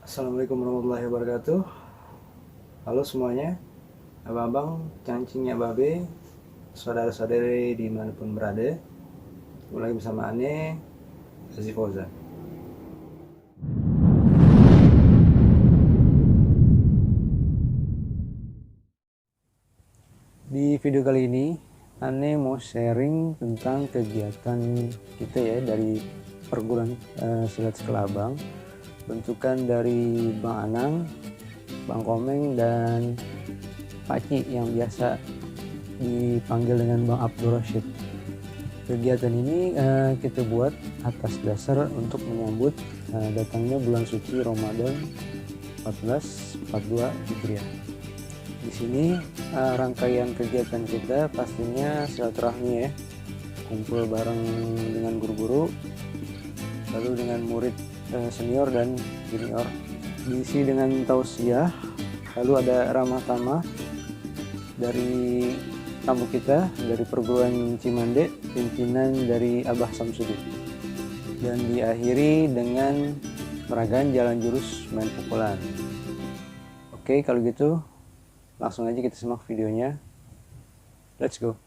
Assalamualaikum warahmatullahi wabarakatuh. Halo semuanya, abang-abang, cancingnya babe, saudara-saudari dimanapun berada. Mulai bersama Ane, Aziz Fauzan. Di video kali ini, Ane mau sharing tentang kegiatan kita ya dari perguruan silat Sekelabang. Bentukan dari Bang Anang, Bang Komeng, dan Pak Ci yang biasa dipanggil dengan Bang Abdul Rashid. Kegiatan ini kita buat atas dasar untuk menyambut datangnya bulan suci Ramadan 1442 Hijriah. Di sini rangkaian kegiatan kita pastinya silaturahmi ya, kumpul bareng dengan guru-guru, lalu dengan murid senior dan junior, diisi dengan tausiah, lalu ada ramah tamah dari tamu kita dari perguruan Cimande, pimpinan dari Abah Samsudin, dan diakhiri dengan peragaan jalan jurus main pukulan. Oke, kalau gitu langsung aja kita simak videonya. Let's go.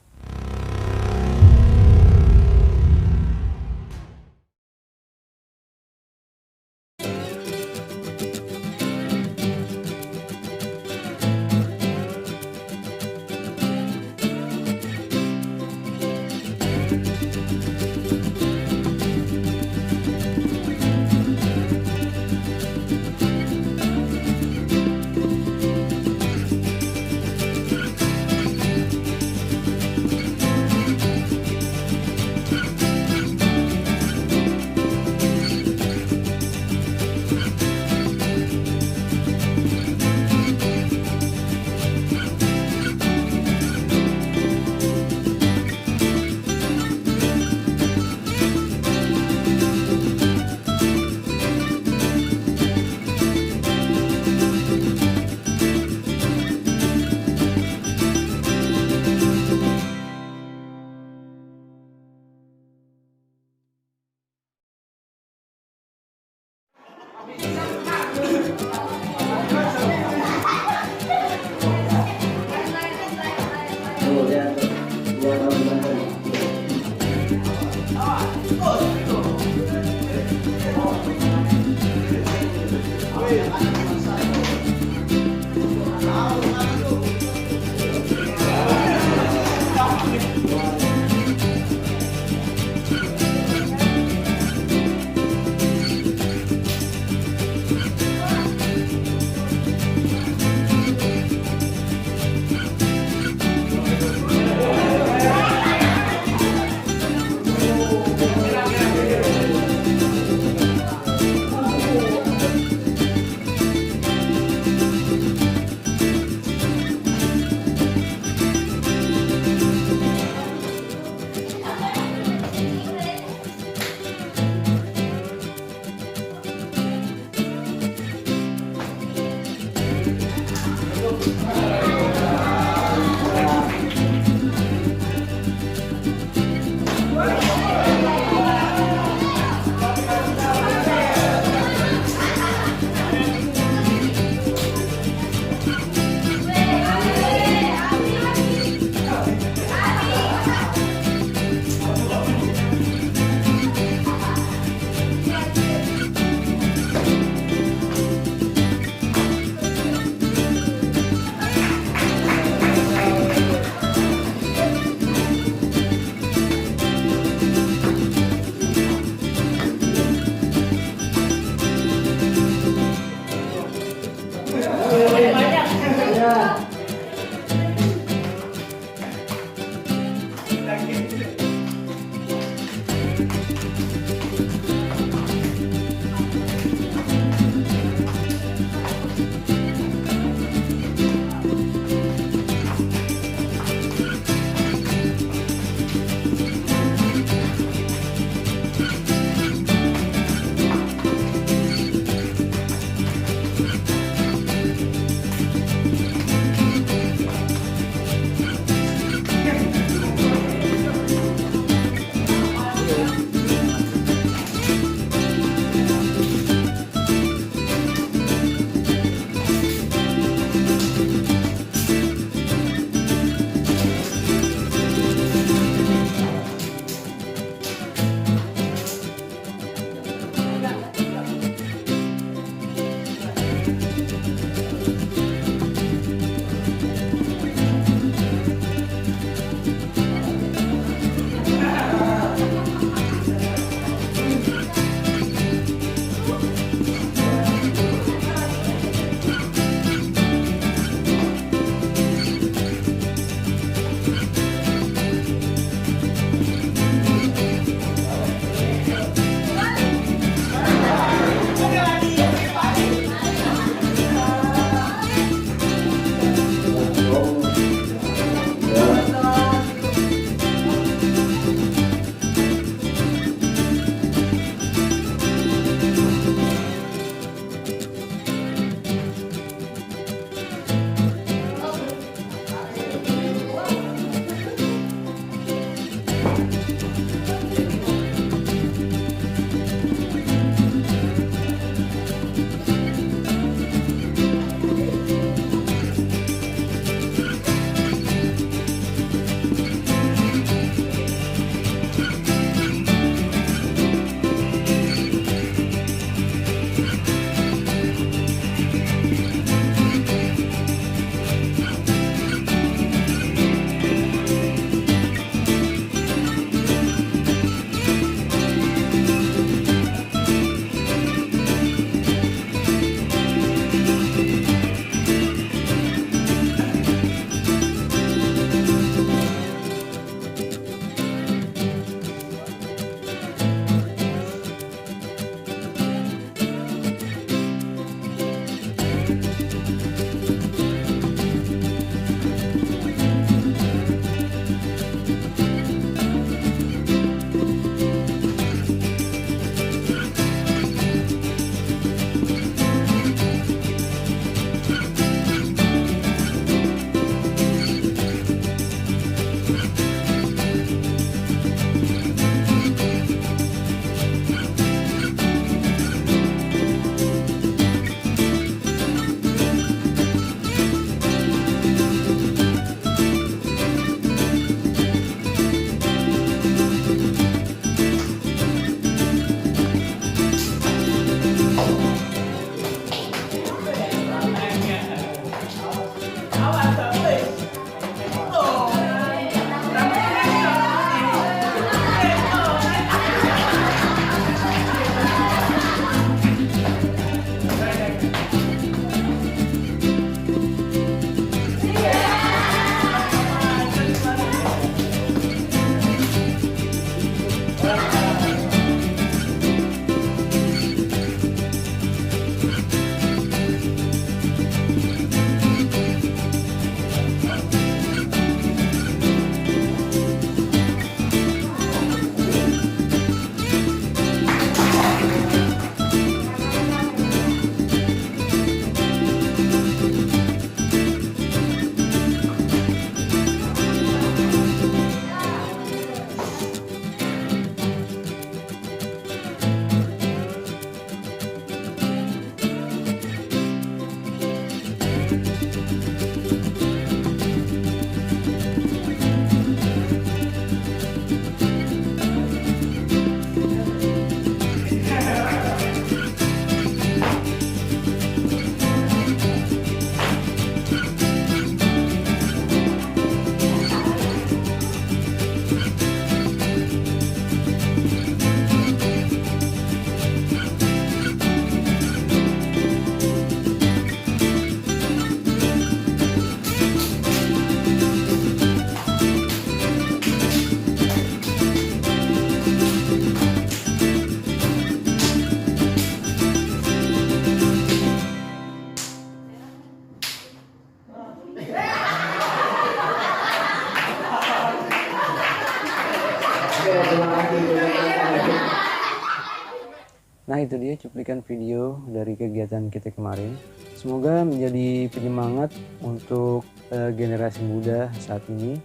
itu dia cuplikan video dari kegiatan kita kemarin. Semoga menjadi penyemangat untuk generasi muda saat ini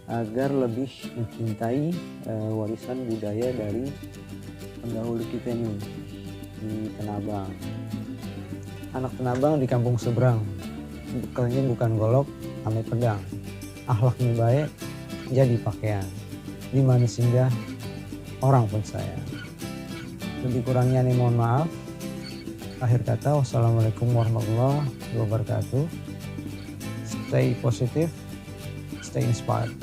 agar lebih mencintai warisan budaya dari pendahulu kita nih di Tanah Abang. Anak Tanah Abang di kampung seberang, bekalnya bukan golok ame pedang, akhlaknya baik jadi pakaian, di mana singgah orang pun sayang. Lebih kurangnya nih mohon maaf. Akhir kata, wassalamualaikum warahmatullahi wabarakatuh. Stay positive, stay inspired.